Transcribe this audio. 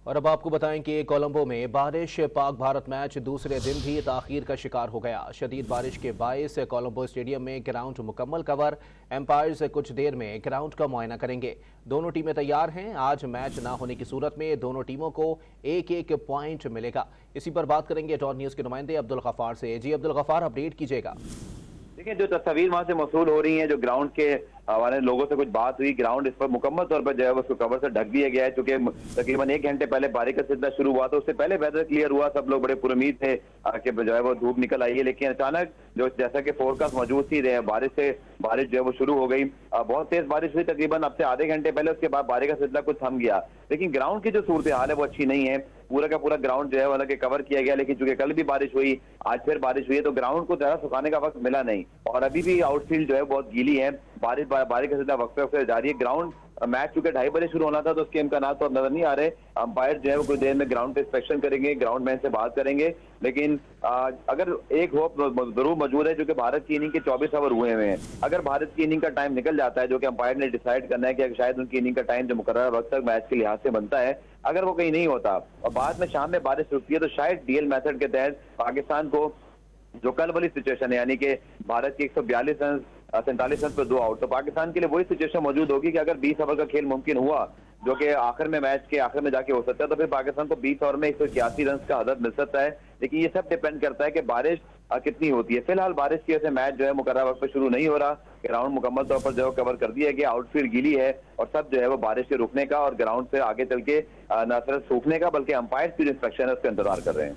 और अब आपको बताएं कि कोलंबो में बारिश पाक भारत मैच दूसरे दिन भी ताखीर का शिकार हो गया। शदीद बारिश के बायस कोलंबो स्टेडियम में ग्राउंड मुकम्मल कवर। एम्पायर्स कुछ देर में ग्राउंड का मुआयना करेंगे। दोनों टीमें तैयार हैं। आज मैच ना होने की सूरत में दोनों टीमों को एक एक पॉइंट मिलेगा। इसी पर बात करेंगे टॉन न्यूज के नुमाइंदे अब्दुल गफार से। जी अब्दुल गफार, अपडेट कीजिएगा। देखिए, जो तस्वीर वहां से मौसूल हो रही हैं, जो ग्राउंड के हमारे लोगों से कुछ बात हुई, ग्राउंड इस पर मुकम्मल तौर पर जो है उसको कवर से ढक दिया गया है। चूंकि तकरीबन 1 घंटे पहले बारिश का सिलसिला शुरू हुआ था, उससे पहले वेदर क्लियर हुआ, सब लोग बड़े पुरुमीद थे कि जो है वो धूप निकल आई है। लेकिन अचानक जो जैसा कि फोरकास्ट मौजूद थी, बारिश जो है वो शुरू हो गई। बहुत तेज बारिश हुई तकरीबन अब से आधे घंटे पहले। उसके बाद बारिश का सिलसिला कुछ थम गया, लेकिन ग्राउंड की जो सूरत हाल है वो अच्छी नहीं है। पूरा का पूरा ग्राउंड जो है हालांकि कवर किया गया, लेकिन चूंकि कल भी बारिश हुई, आज फिर बारिश हुई है, तो ग्राउंड को ज्यादा सुखाने का वक्त मिला नहीं। और अभी भी आउटफील्ड जो है बहुत गीली है। बारिश का सिलसिला वक्त पे जारी है। ग्राउंड मैच चूंकि 2:30 बजे शुरू होना था, तो उसके इम्कानात तो नजर नहीं आ रहे। अंपायर जो है वो कुछ देर में ग्राउंड पे इंस्पेक्शन करेंगे, ग्राउंड मैन से बात करेंगे। लेकिन अगर एक होप जरूर मौजूद है, जो कि भारत की इनिंग के 24 ओवर हुए हैं। अगर भारत की इनिंग का टाइम निकल जाता है, जो कि अंपायर ने डिसाइड करना है कि शायद उनकी इनिंग का टाइम जो मुकर्रर वक्त तक मैच के लिहाज से बनता है, अगर वो कहीं नहीं होता और बाद में शाम में बारिश रुकती है, तो शायद डीएल मेथड के तहत पाकिस्तान को जो कल वाली सिचुएशन है, यानी कि भारत की 142 रन 47 रन पर 2 आउट, तो पाकिस्तान के लिए वही सिचुएशन मौजूद होगी कि अगर 20 ओवर का खेल मुमकिन हुआ, जो कि आखिर में मैच के आखिर में जाके हो सकता है, तो फिर पाकिस्तान को 20 ओवर में 181 रन का हदफ मिल सकता है। लेकिन ये सब डिपेंड करता है कि बारिश कितनी होती है। फिलहाल बारिश की वजह से मैच जो है मुकर्रर वक्त पर शुरू नहीं हो रहा। ग्राउंड मुकम्मल तौर पर जो है कवर कर दिया गया, आउटफील्ड गीली है और सब जो है वो बारिश के रुकने का और ग्राउंड से आगे चल के न सिर्फ सूखने का, बल्कि अंपायर की जो इंस्ट्रक्शन है उसका इंतजार कर रहे हैं।